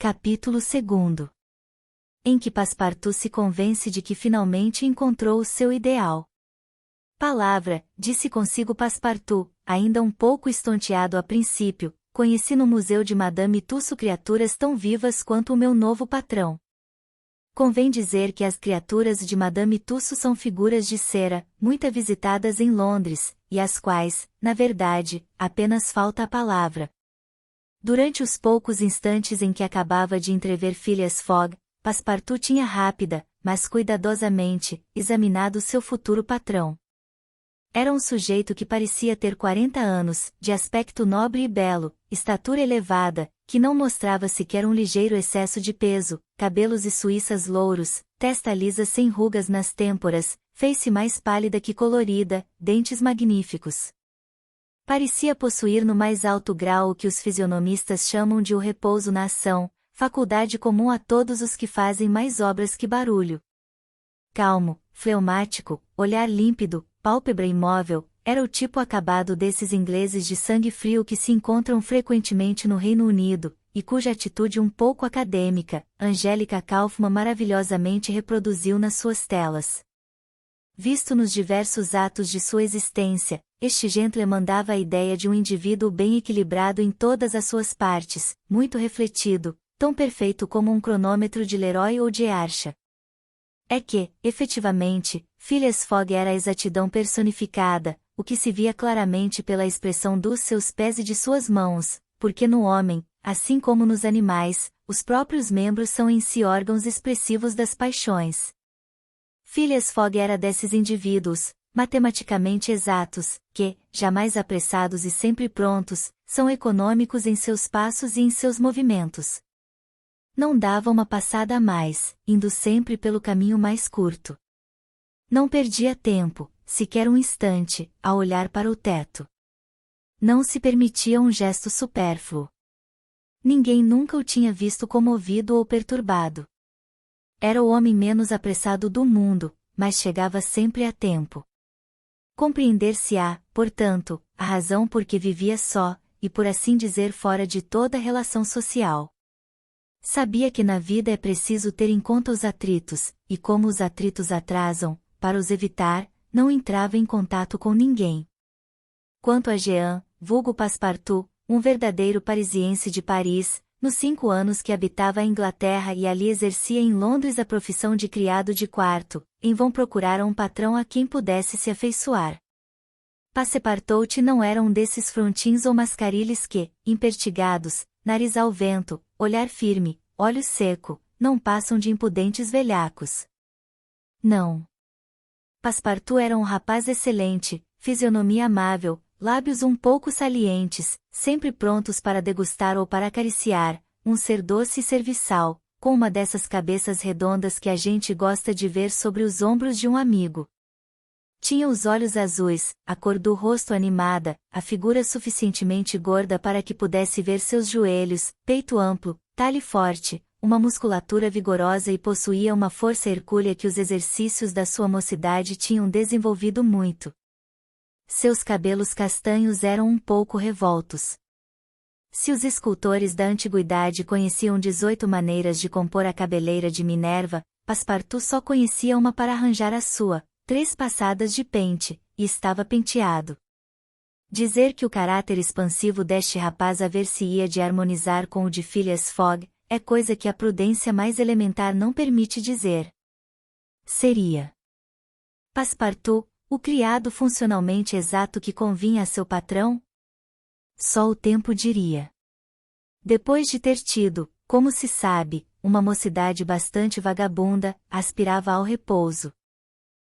Capítulo 2. Em que Passepartout se convence de que finalmente encontrou o seu ideal. Palavra, disse consigo Passepartout, ainda um pouco estonteado a princípio, conheci no museu de Madame Tussaud criaturas tão vivas quanto o meu novo patrão. Convém dizer que as criaturas de Madame Tussaud são figuras de cera, muito visitadas em Londres, e às quais, na verdade, apenas falta a palavra. Durante os poucos instantes em que acabava de entrever Phileas Fogg, Passepartout tinha rápida, mas cuidadosamente, examinado seu futuro patrão. Era um sujeito que parecia ter 40 anos, de aspecto nobre e belo, estatura elevada, que não mostrava sequer um ligeiro excesso de peso, cabelos e suíças louros, testa lisa sem rugas nas têmporas, face mais pálida que colorida, dentes magníficos. Parecia possuir no mais alto grau o que os fisionomistas chamam de o repouso na ação, faculdade comum a todos os que fazem mais obras que barulho. Calmo, fleumático, olhar límpido, pálpebra imóvel, era o tipo acabado desses ingleses de sangue frio que se encontram frequentemente no Reino Unido, e cuja atitude um pouco acadêmica, Angélica Kauffmann maravilhosamente reproduziu nas suas telas. Visto nos diversos atos de sua existência, este gentleman dava a ideia de um indivíduo bem equilibrado em todas as suas partes, muito refletido, tão perfeito como um cronômetro de Leroy ou de Archer. É que, efetivamente, Phileas Fogg era a exatidão personificada, o que se via claramente pela expressão dos seus pés e de suas mãos, porque no homem, assim como nos animais, os próprios membros são em si órgãos expressivos das paixões. Phileas Fogg era desses indivíduos, matematicamente exatos, que, jamais apressados e sempre prontos, são econômicos em seus passos e em seus movimentos. Não dava uma passada a mais, indo sempre pelo caminho mais curto. Não perdia tempo, sequer um instante, a olhar para o teto. Não se permitia um gesto supérfluo. Ninguém nunca o tinha visto comovido ou perturbado. Era o homem menos apressado do mundo, mas chegava sempre a tempo. Compreender-se-á, portanto, a razão por que vivia só, e por assim dizer fora de toda relação social. Sabia que na vida é preciso ter em conta os atritos, e como os atritos atrasam, para os evitar, não entrava em contato com ninguém. Quanto a Jean, vulgo Passepartout, um verdadeiro parisiense de Paris, nos 5 anos que habitava a Inglaterra e ali exercia em Londres a profissão de criado de quarto, em vão procuraram um patrão a quem pudesse se afeiçoar. Passepartout não era um desses frontins ou mascarilhos que, impertigados, nariz ao vento, olhar firme, olho seco, não passam de impudentes velhacos. Não. Passepartout era um rapaz excelente, fisionomia amável, lábios um pouco salientes, sempre prontos para degustar ou para acariciar, um ser doce e serviçal, com uma dessas cabeças redondas que a gente gosta de ver sobre os ombros de um amigo. Tinha os olhos azuis, a cor do rosto animada, a figura suficientemente gorda para que pudesse ver seus joelhos, peito amplo, talhe forte, uma musculatura vigorosa e possuía uma força hercúlea que os exercícios da sua mocidade tinham desenvolvido muito. Seus cabelos castanhos eram um pouco revoltos. Se os escultores da antiguidade conheciam 18 maneiras de compor a cabeleira de Minerva, Passepartout só conhecia uma para arranjar a sua, 3 passadas de pente, e estava penteado. Dizer que o caráter expansivo deste rapaz haver-se-ia de harmonizar com o de Phileas Fogg, é coisa que a prudência mais elementar não permite dizer. Seria Passepartout, o criado funcionalmente exato que convinha a seu patrão? Só o tempo diria. Depois de ter tido, como se sabe, uma mocidade bastante vagabunda, aspirava ao repouso.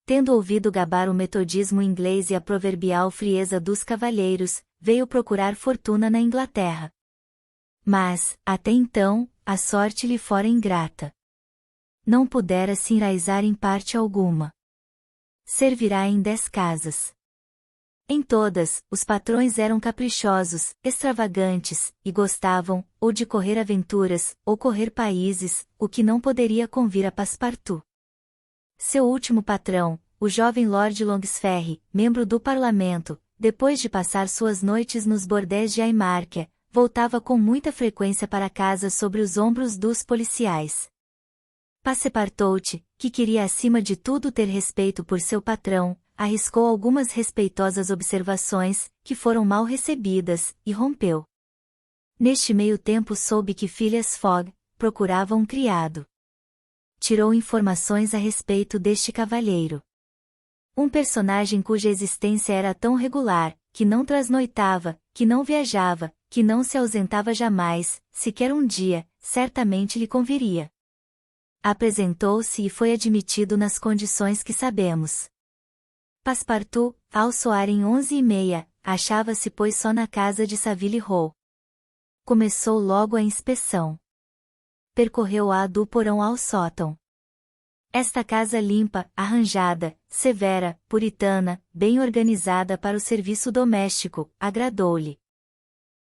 Tendo ouvido gabar o metodismo inglês e a proverbial frieza dos cavalheiros, veio procurar fortuna na Inglaterra. Mas, até então, a sorte lhe fora ingrata. Não pudera se enraizar em parte alguma. Servirá em 10 casas. Em todas, os patrões eram caprichosos, extravagantes, e gostavam, ou de correr aventuras, ou correr países, o que não poderia convir a Passepartout. Seu último patrão, o jovem Lord Longsferry, membro do Parlamento, depois de passar suas noites nos bordéis de Aymark, voltava com muita frequência para casa sobre os ombros dos policiais. Passepartout, que queria acima de tudo ter respeito por seu patrão, arriscou algumas respeitosas observações, que foram mal recebidas, e rompeu. Neste meio tempo soube que Phileas Fogg procurava um criado. Tirou informações a respeito deste cavalheiro. Um personagem cuja existência era tão regular, que não trasnoitava, que não viajava, que não se ausentava jamais, sequer um dia, certamente lhe conviria. Apresentou-se e foi admitido nas condições que sabemos. Passepartout, ao soarem 11h30, achava-se pois só na casa de Savile Row. Começou logo a inspeção. Percorreu-a do porão ao sótão. Esta casa limpa, arranjada, severa, puritana, bem organizada para o serviço doméstico, agradou-lhe.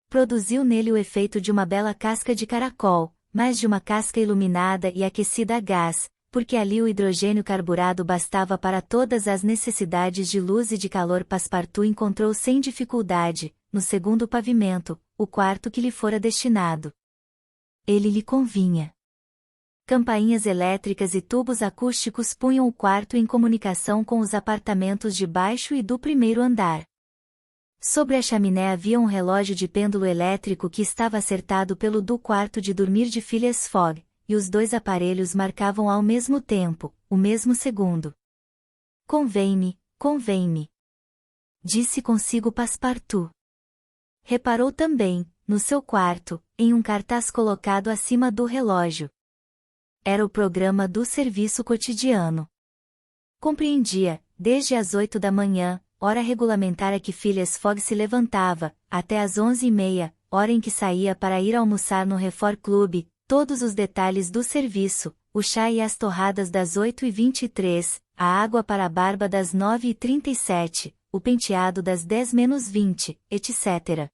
Produziu nele o efeito de uma bela casca de caracol, mas de uma casca iluminada e aquecida a gás, porque ali o hidrogênio carburado bastava para todas as necessidades de luz e de calor. Passepartout encontrou sem dificuldade, no segundo pavimento, o quarto que lhe fora destinado. Ele lhe convinha. Campainhas elétricas e tubos acústicos punham o quarto em comunicação com os apartamentos de baixo e do primeiro andar. Sobre a chaminé havia um relógio de pêndulo elétrico que estava acertado pelo do quarto de dormir de Phileas Fogg, e os dois aparelhos marcavam ao mesmo tempo, o mesmo segundo. Convém-me, disse consigo Passepartout. Reparou também, no seu quarto, em um cartaz colocado acima do relógio. Era o programa do serviço cotidiano. Compreendia, desde as 8 da manhã, hora regulamentar a que Phileas Fogg se levantava, até às 11h30, hora em que saía para ir almoçar no Reform Club, todos os detalhes do serviço, o chá e as torradas das 8h23, a água para a barba das 9h37, o penteado das 10h-20, etc.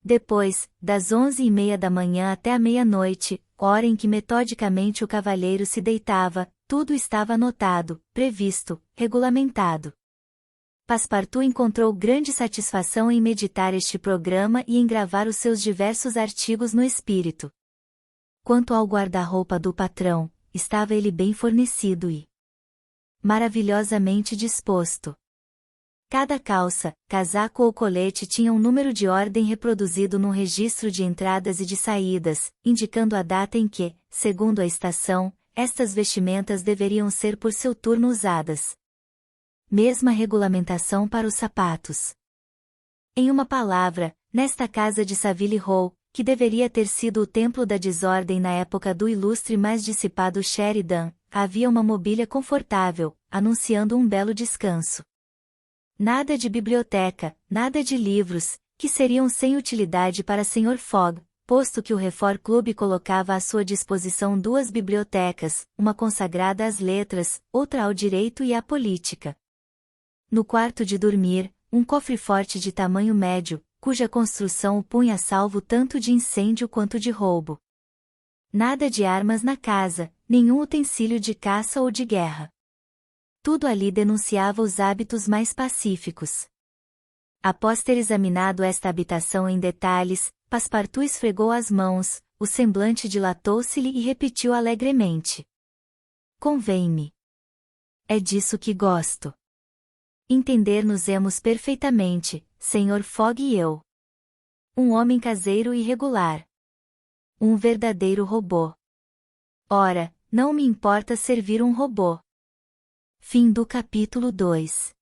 Depois, das 11h30 da manhã até a meia-noite, hora em que metodicamente o cavalheiro se deitava, tudo estava anotado, previsto, regulamentado. Passepartout encontrou grande satisfação em meditar este programa e em gravar os seus diversos artigos no espírito. Quanto ao guarda-roupa do patrão, estava ele bem fornecido e maravilhosamente disposto. Cada calça, casaco ou colete tinha um número de ordem reproduzido num registro de entradas e de saídas, indicando a data em que, segundo a estação, estas vestimentas deveriam ser por seu turno usadas. Mesma regulamentação para os sapatos. Em uma palavra, nesta casa de Savile Row, que deveria ter sido o templo da desordem na época do ilustre mas dissipado Sheridan, havia uma mobília confortável, anunciando um belo descanso. Nada de biblioteca, nada de livros, que seriam sem utilidade para Sr. Fogg, posto que o Reform Club colocava à sua disposição 2 bibliotecas, uma consagrada às letras, outra ao direito e à política. No quarto de dormir, um cofre-forte de tamanho médio, cuja construção o punha a salvo tanto de incêndio quanto de roubo. Nada de armas na casa, nenhum utensílio de caça ou de guerra. Tudo ali denunciava os hábitos mais pacíficos. Após ter examinado esta habitação em detalhes, Passepartout esfregou as mãos, o semblante dilatou-se-lhe e repetiu alegremente: Convém-me. É disso que gosto. Entender-nos-emos perfeitamente, Sr. Fogg e eu. Um homem caseiro e regular. Um verdadeiro robô. Ora, não me importa servir um robô. Fim do capítulo 2.